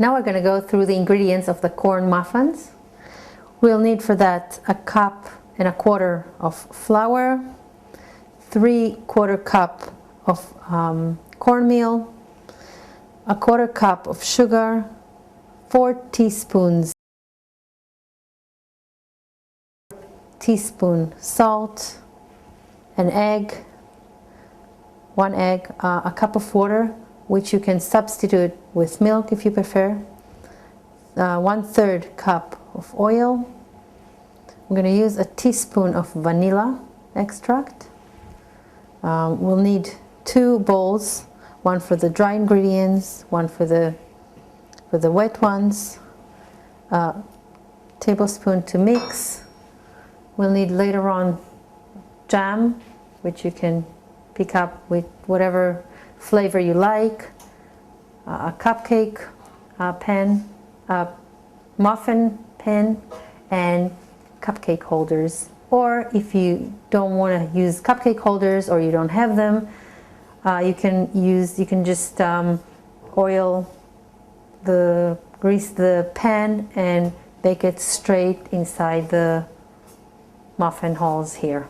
Now we're going to go through the ingredients of the corn muffins. We'll need for that 1.25 cups of flour, 3/4 cup of cornmeal, 1/4 cup of sugar, 4 teaspoons salt, an egg, 1 egg, a cup of water, which you can substitute with milk if you prefer, 1/3 cup of oil. I'm going to use a teaspoon of vanilla extract. We'll need 2 bowls, one for the dry ingredients, one for the wet ones, tablespoon to mix. We'll need later on jam, which you can pick up with whatever flavor you like, a cupcake pan, a muffin pan, and cupcake holders. Or if you don't want to use cupcake holders or you don't have them, you can just grease the pan and bake it straight inside the muffin holes here.